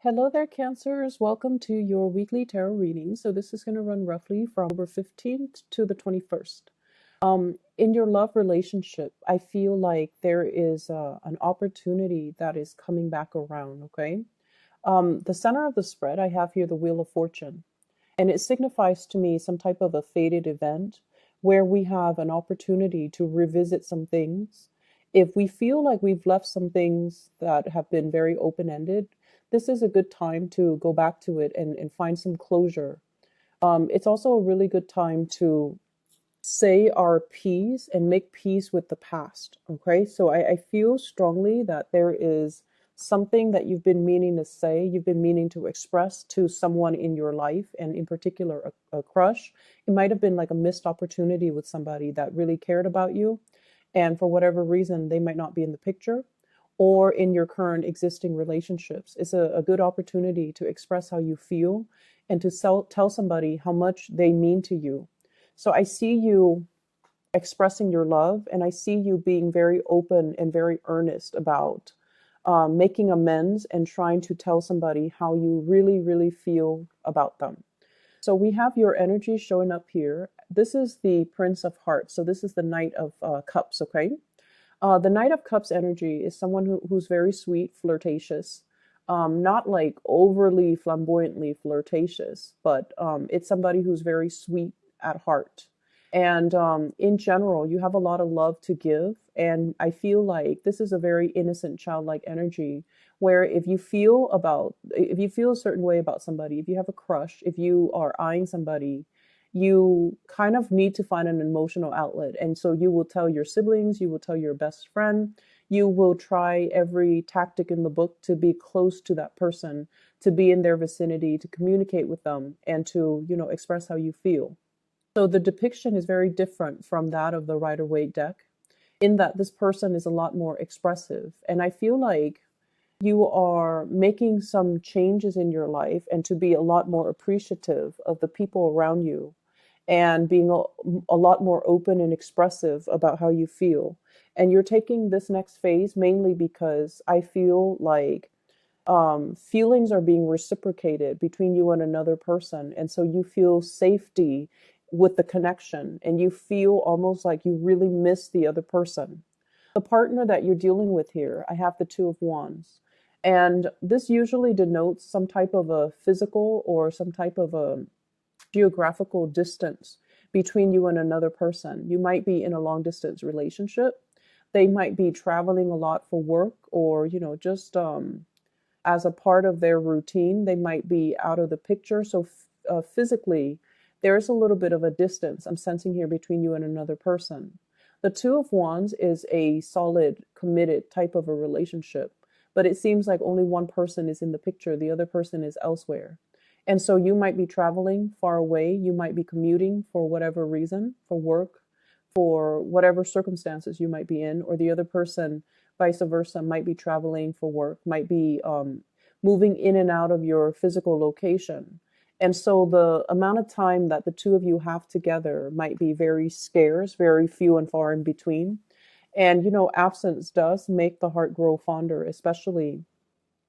Hello there, Cancers. Welcome to your weekly tarot reading. So this is going to run roughly from October 15th to the 21st. In your love relationship, I feel like there is an opportunity that is coming back around, okay? The center of the spread, I have here the Wheel of Fortune, and it signifies to me some type of a fated event where we have an opportunity to revisit some things. If we feel like we've left some things that have been very open-ended, this is a good time to go back to it and find some closure. It's also a really good time to say our piece and make peace with the past. Okay, so I feel strongly that there is something that you've been meaning to say, you've been meaning to express to someone in your life, and in particular, a crush. It might have been like a missed opportunity with somebody that really cared about you, and for whatever reason, they might not be in the picture or in your current existing relationships. It's a good opportunity to express how you feel and to tell somebody how much they mean to you. So I see you expressing your love, and I see you being very open and very earnest about making amends and trying to tell somebody how you really, really feel about them. So we have your energy showing up here. This is the Prince of Hearts. So this is the Knight of Cups, okay? The Knight of Cups energy is someone who's very sweet, flirtatious, not like overly flamboyantly flirtatious, but it's somebody who's very sweet at heart. And in general, you have a lot of love to give. And I feel like this is a very innocent, childlike energy where if you feel a certain way about somebody, if you have a crush, if you are eyeing somebody, you kind of need to find an emotional outlet. And so you will tell your siblings, you will tell your best friend, you will try every tactic in the book to be close to that person, to be in their vicinity, to communicate with them, and to, express how you feel. So the depiction is very different from that of the Rider-Waite deck in that this person is a lot more expressive. And I feel like you are making some changes in your life and to be a lot more appreciative of the people around you and being a lot more open and expressive about how you feel. And you're taking this next phase mainly because I feel like feelings are being reciprocated between you and another person. And so you feel safety with the connection and you feel almost like you really miss the other person. The partner that you're dealing with here, I have the Two of Wands. And this usually denotes some type of a physical or some type of a geographical distance between you and another person. You might be in a long distance relationship. They might be traveling a lot for work or, just as a part of their routine. They might be out of the picture. So physically, there's a little bit of a distance I'm sensing here between you and another person. The Two of Wands is a solid, committed type of a relationship, but it seems like only one person is in the picture. The other person is elsewhere. And so you might be traveling far away. You might be commuting for whatever reason, for work, for whatever circumstances you might be in, or the other person, vice versa, might be traveling for work, might be moving in and out of your physical location. And so the amount of time that the two of you have together might be very scarce, very few and far in between. And, absence does make the heart grow fonder, especially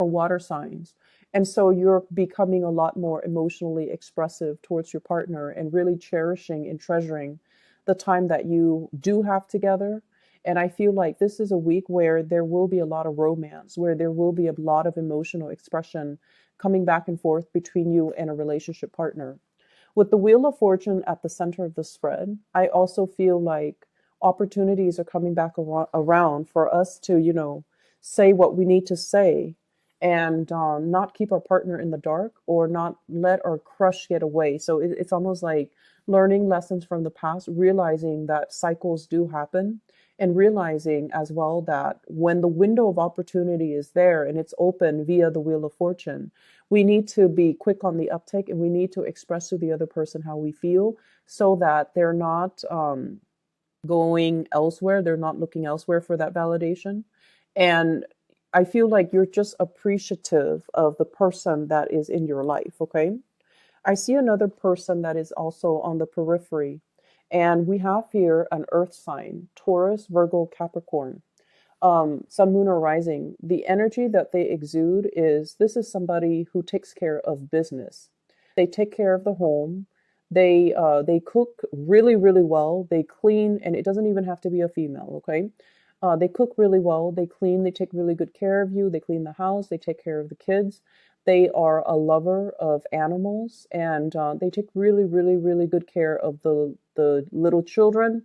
for water signs. And so you're becoming a lot more emotionally expressive towards your partner and really cherishing and treasuring the time that you do have together. And I feel like this is a week where there will be a lot of romance, where there will be a lot of emotional expression coming back and forth between you and a relationship partner. With the Wheel of Fortune at the center of the spread, I also feel like opportunities are coming back around for us to, say what we need to say and not keep our partner in the dark or not let our crush get away. So it's almost like learning lessons from the past, realizing that cycles do happen, and realizing as well that when the window of opportunity is there and it's open via the Wheel of Fortune, we need to be quick on the uptake and we need to express to the other person how we feel so that they're not going elsewhere. They're not looking elsewhere for that validation. And I feel like you're just appreciative of the person that is in your life, okay? I see another person that is also on the periphery. And we have here an earth sign, Taurus, Virgo, Capricorn. Sun, Moon, or Rising, the energy that they exude is this is somebody who takes care of business. They take care of the home. They cook really, really well. They clean, and it doesn't even have to be a female, okay? They cook really well. They clean. They take really good care of you. They clean the house. They take care of the kids. They are a lover of animals, and they take really, really, really good care of the little children,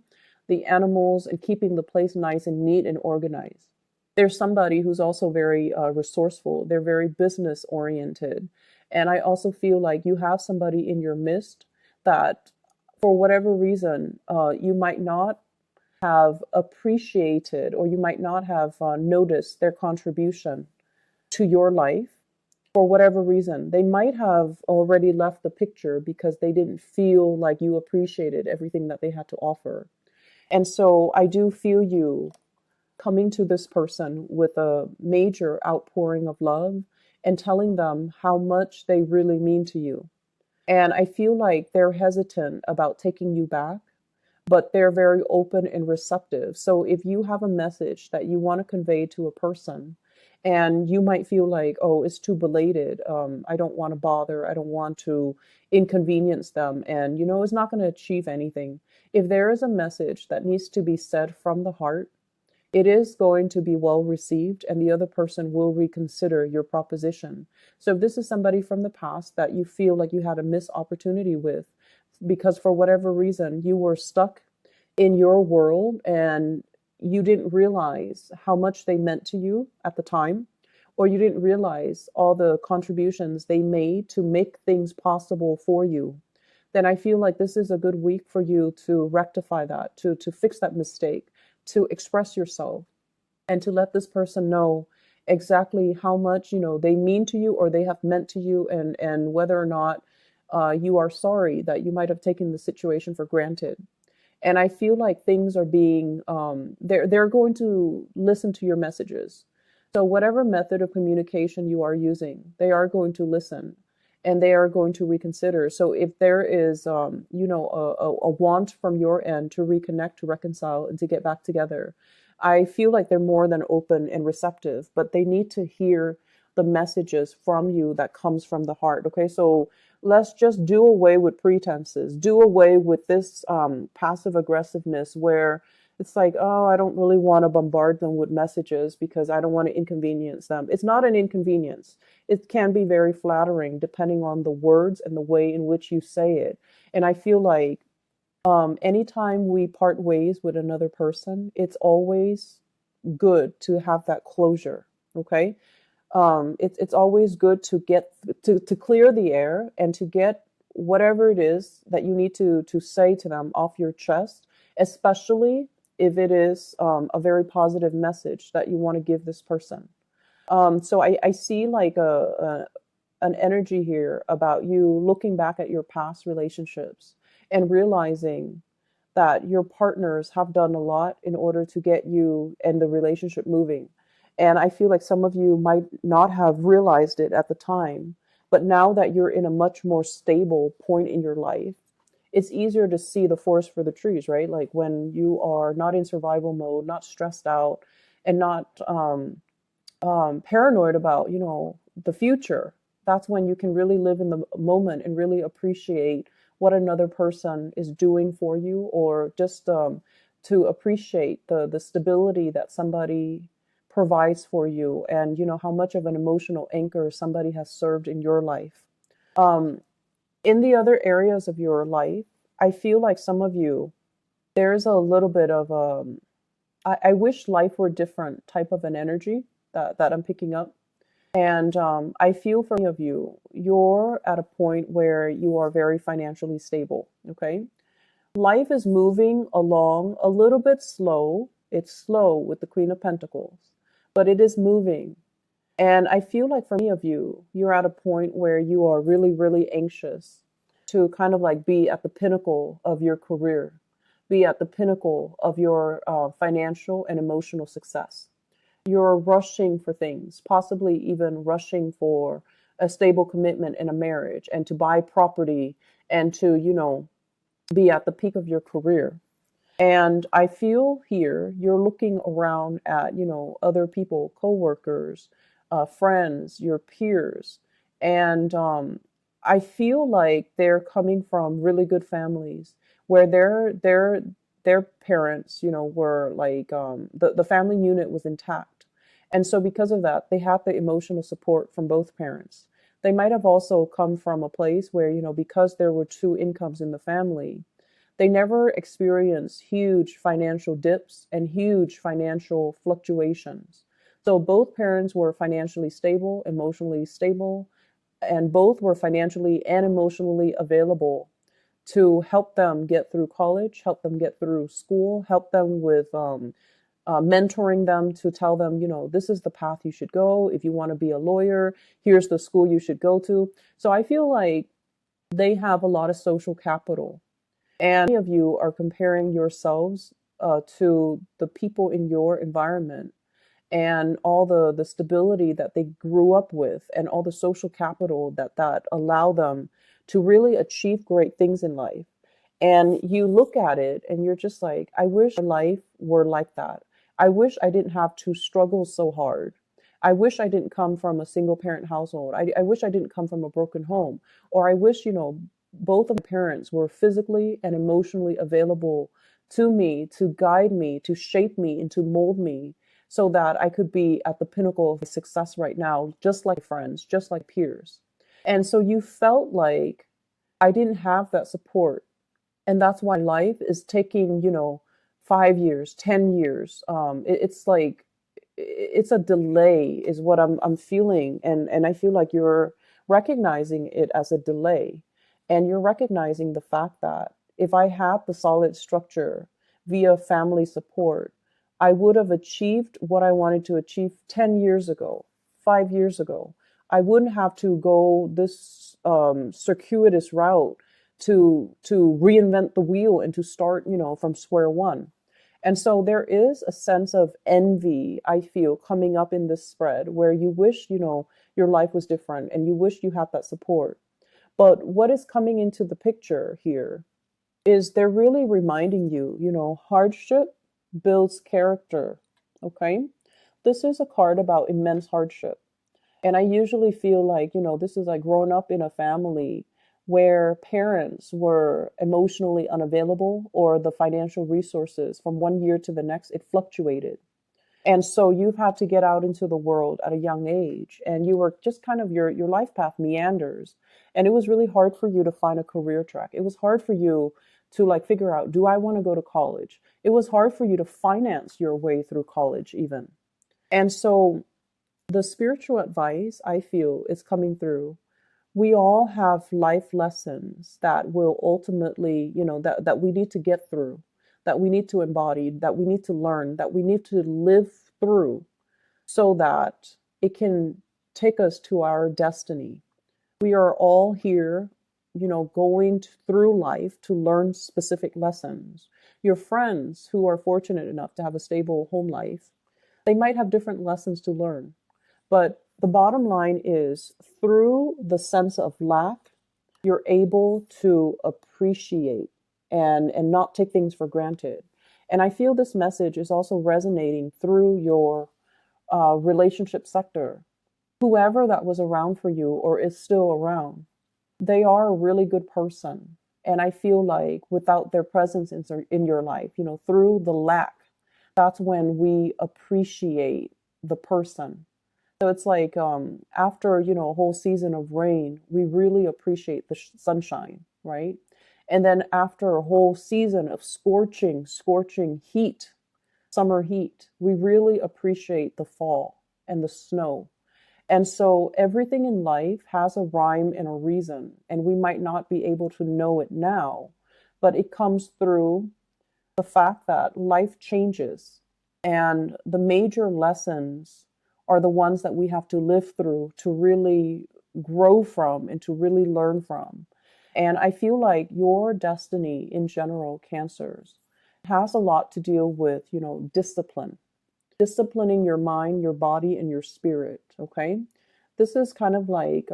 the animals, and keeping the place nice and neat and organized. There's somebody who's also very resourceful. They're very business oriented. And I also feel like you have somebody in your midst that, for whatever reason, you might not have appreciated or you might not have noticed their contribution to your life for whatever reason. They might have already left the picture because they didn't feel like you appreciated everything that they had to offer. And so I do feel you coming to this person with a major outpouring of love and telling them how much they really mean to you. And I feel like they're hesitant about taking you back, but they're very open and receptive. So if you have a message that you want to convey to a person, and you might feel like, oh, it's too belated. I don't want to bother. I don't want to inconvenience them. And, it's not going to achieve anything. If there is a message that needs to be said from the heart, it is going to be well received and the other person will reconsider your proposition. So if this is somebody from the past that you feel like you had a missed opportunity with, because for whatever reason you were stuck in your world and you didn't realize how much they meant to you at the time, or you didn't realize all the contributions they made to make things possible for you, then I feel like this is a good week for you to rectify that, to fix that mistake, to express yourself, and to let this person know exactly how much they mean to you or they have meant to you, and whether or not you are sorry that you might have taken the situation for granted. And I feel like things are being they're going to listen to your messages. So whatever method of communication you are using, they are going to listen and they are going to reconsider. So if there is a want from your end to reconnect, to reconcile, and to get back together, I feel like they're more than open and receptive, but they need to hear the messages from you that comes from the heart. Okay, so let's just do away with pretenses, do away with this passive aggressiveness where it's like, oh, I don't really want to bombard them with messages because I don't want to inconvenience them. It's not an inconvenience. It can be very flattering depending on the words and the way in which you say it. And I feel like anytime we part ways with another person, it's always good to have that closure. Okay. It's always good to get to clear the air and to get whatever it is that you need to say to them off your chest, especially if it is a very positive message that you want to give this person. So I see like an energy here about you looking back at your past relationships and realizing that your partners have done a lot in order to get you and the relationship moving. And I feel like some of you might not have realized it at the time, but now that you're in a much more stable point in your life, it's easier to see the forest for the trees, right? Like when you are not in survival mode, not stressed out, and not paranoid about, the future. That's when you can really live in the moment and really appreciate what another person is doing for you, or just to appreciate the stability that somebody provides for you, and how much of an emotional anchor somebody has served in your life. Um, in the other areas of your life, I feel like some of you, there's a little bit of I wish life were different type of an energy that I'm picking up. And I feel for many of you, you're at a point where you are very financially stable. Okay. Life is moving along a little bit slow. It's slow with the Queen of Pentacles, but it is moving. And I feel like for many of you, you're at a point where you are really, really anxious to kind of like be at the pinnacle of your career, be at the pinnacle of your financial and emotional success. You're rushing for things, possibly even rushing for a stable commitment in a marriage and to buy property and to, be at the peak of your career. And I feel here you're looking around at, other people, coworkers, friends, your peers, and I feel like they're coming from really good families where their parents, were like the family unit was intact, and so because of that, they had the emotional support from both parents. They might have also come from a place where, because there were two incomes in the family, they never experienced huge financial dips and huge financial fluctuations. So both parents were financially stable, emotionally stable, and both were financially and emotionally available to help them get through college, help them get through school, help them with mentoring them to tell them, this is the path you should go. If you want to be a lawyer, here's the school you should go to. So I feel like they have a lot of social capital, and many of you are comparing yourselves to the people in your environment and all the stability that they grew up with and all the social capital that allow them to really achieve great things in life. And you look at it and you're just like, I wish my life were like that. I wish I didn't have to struggle so hard. I wish I didn't come from a single parent household. I wish I didn't come from a broken home. Or I wish, both of my parents were physically and emotionally available to me, to guide me, to shape me, and to mold me so that I could be at the pinnacle of success right now, just like friends, just like peers. And so you felt like I didn't have that support. And that's why life is taking, 5 years, 10 years. It's like, it's a delay is what I'm feeling. And I feel like you're recognizing it as a delay. And you're recognizing the fact that if I had the solid structure via family support, I would have achieved what I wanted to achieve 10 years ago, 5 years ago. I wouldn't have to go this circuitous route to reinvent the wheel and to start, from square one. And so there is a sense of envy, I feel, coming up in this spread where you wish, your life was different and you wish you had that support. But what is coming into the picture here is they're really reminding you, hardship builds character. Okay. This is a card about immense hardship. And I usually feel like, this is like growing up in a family where parents were emotionally unavailable or the financial resources from one year to the next, it fluctuated. And so you've had to get out into the world at a young age and you were just kind of your life path meanders. And it was really hard for you to find a career track. It was hard for you to like figure out, do I want to go to college? It was hard for you to finance your way through college even. And so the spiritual advice I feel is coming through. We all have life lessons that will ultimately, that we need to get through, that we need to embody, that we need to learn, that we need to live through so that it can take us to our destiny. We are all here, going through life to learn specific lessons. Your friends who are fortunate enough to have a stable home life, they might have different lessons to learn. But the bottom line is through the sense of lack, you're able to appreciate and not take things for granted. And I feel this message is also resonating through your relationship sector. Whoever that was around for you or is still around, they are a really good person. And I feel like without their presence in your life, through the lack, that's when we appreciate the person. So it's like after, a whole season of rain, we really appreciate the sunshine, right? And then after a whole season of scorching heat, summer heat, we really appreciate the fall and the snow. And so everything in life has a rhyme and a reason, and we might not be able to know it now, but it comes through the fact that life changes and the major lessons are the ones that we have to live through to really grow from and to really learn from. And I feel like your destiny in general, Cancers, has a lot to deal with, discipline, disciplining your mind, your body, and your spirit. Okay. This is kind of like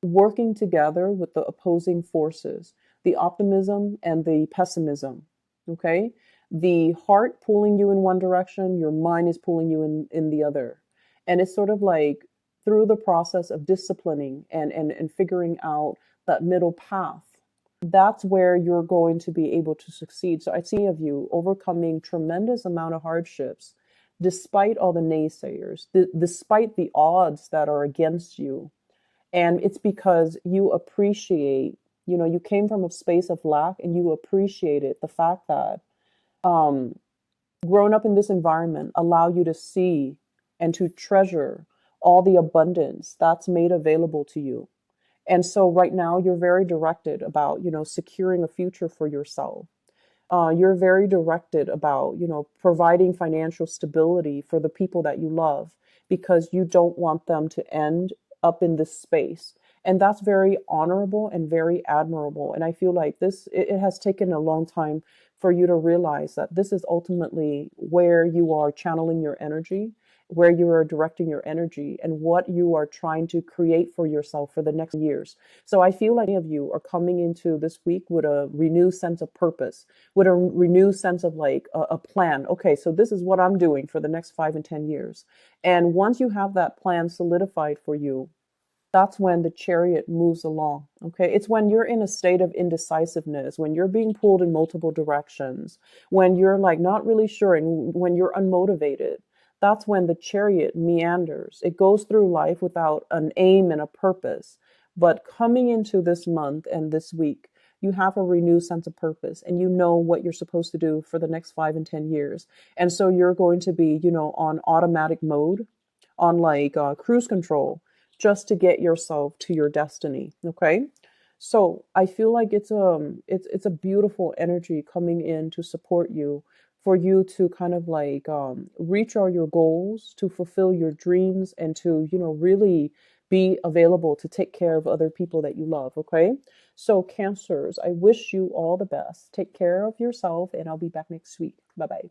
working together with the opposing forces, the optimism and the pessimism. Okay. The heart pulling you in one direction, your mind is pulling you in the other. And it's sort of like through the process of disciplining and figuring out that middle path, that's where you're going to be able to succeed. So I see of you overcoming tremendous amount of hardships despite all the naysayers, despite the odds that are against you. And it's because you appreciate, you came from a space of lack and you appreciated the fact that um, growing up in this environment allow you to see and to treasure all the abundance that's made available to you. And so right now you're very directed about, securing a future for yourself. You're very directed about, providing financial stability for the people that you love because you don't want them to end up in this space. And that's very honorable and very admirable. And I feel like it has taken a long time for you to realize that this is ultimately where you are channeling your energy, where you are directing your energy, and what you are trying to create for yourself for the next years. So I feel like many of you are coming into this week with a renewed sense of purpose, with a renewed sense of like a plan. Okay, so this is what I'm doing for the next 5 and 10 years. And once you have that plan solidified for you, that's when the chariot moves along. Okay. It's when you're in a state of indecisiveness, when you're being pulled in multiple directions, when you're like not really sure, and when you're unmotivated. That's when the chariot meanders. It goes through life without an aim and a purpose. But coming into this month and this week, you have a renewed sense of purpose and you know what you're supposed to do for the next 5 and 10 years. And so you're going to be, on automatic mode, on like cruise control, just to get yourself to your destiny. Okay. So I feel like it's a beautiful energy coming in to support you, for you to kind of like reach all your goals, to fulfill your dreams, and to really be available to take care of other people that you love. Okay. So Cancers, I wish you all the best. Take care of yourself, and I'll be back next week. Bye bye.